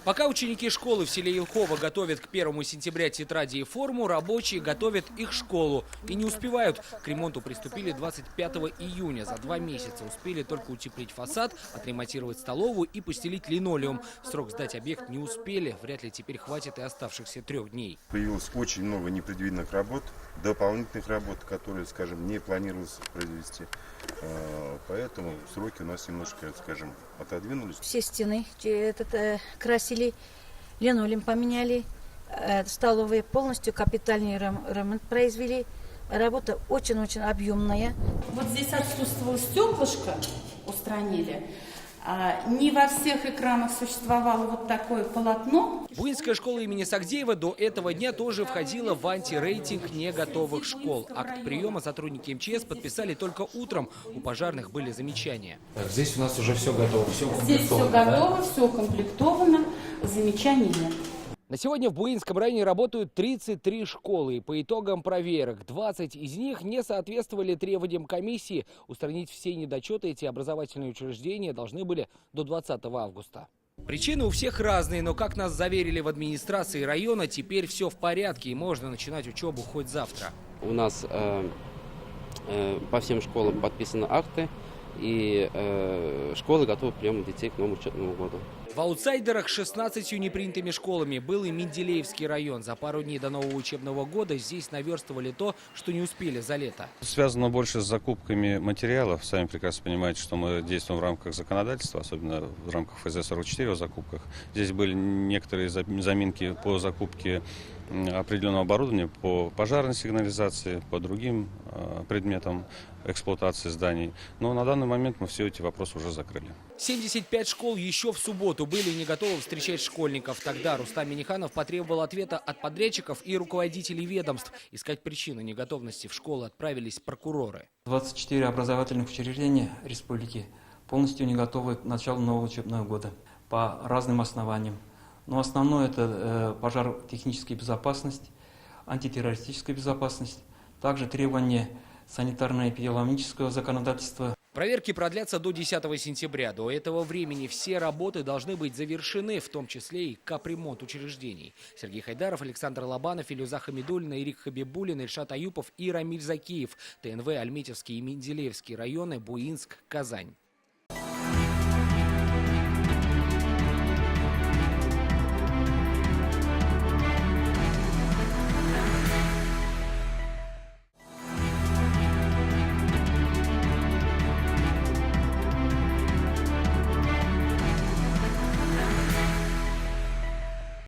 Пока ученики школы в селе Елхово готовят к 1 сентября тетради и форму, рабочие готовят их школу. И не успевают. К ремонту приступили 25 июня. За 2 месяца успели только утеплить фасад, отремонтировать столовую и постелить линолеум. В срок сдать объект не успели. Вряд ли теперь хватит и оставшихся 3 дней. Появилось очень много непредвиденных работ, дополнительных работ, которые, скажем, не планировалось произвести. Поэтому сроки у нас немножко, скажем, отодвинулись. Все стены красили, линолеум поменяли, столовые полностью капитальный ремонт произвели. Работа очень-очень объемная. Вот здесь отсутствовало стеклышко, устранили. Не во всех экранах существовало вот такое полотно. Буинская школа имени Сагдеева до этого дня тоже входила в антирейтинг неготовых школ. Акт приема сотрудники МЧС подписали только утром. У пожарных были замечания. Так, здесь у нас уже все готово, все укомплектовано. Здесь все готово, все укомплектовано, замечаний нет. На сегодня в Буинском районе работают 33 школы. По итогам проверок 20 из них не соответствовали требованиям комиссии. Устранить все недочеты эти образовательные учреждения должны были до 20 августа. Причины у всех разные, но, как нас заверили в администрации района, теперь все в порядке и можно начинать учебу хоть завтра. У нас по всем школам подписаны акты, и школы готовы к приему детей к новому учебному году. В аутсайдерах 16 непринятыми школами был и Менделеевский район. За пару дней до нового учебного года здесь наверстывали то, что не успели за лето. Связано больше с закупками материалов. Сами прекрасно понимаете, что мы действуем в рамках законодательства, особенно в рамках ФЗ-44 о закупках. Здесь были некоторые заминки по закупке определенного оборудования по пожарной сигнализации, по другим предметам эксплуатации зданий. Но на данный момент мы все эти вопросы уже закрыли. 75 школ еще в субботу были не готовы встречать школьников. Тогда Рустам Миниханов потребовал ответа от подрядчиков и руководителей ведомств. Искать причины неготовности в школы отправились прокуроры. 24 образовательных учреждения республики полностью не готовы к началу нового учебного года по разным основаниям. Но основное это пожаротехническая безопасность, антитеррористическая безопасность, также требования санитарно-эпидемиологического законодательства. Проверки продлятся до 10 сентября. До этого времени все работы должны быть завершены, в том числе и капремонт учреждений. Сергей Хайдаров, Александр Лобанов, Илюза Хамидуллина, Ирик Хабибуллин, Ильшат Аюпов и Рамиль Закиев. ТНВ, Альметьевский и Менделеевский районы, Буинск, Казань.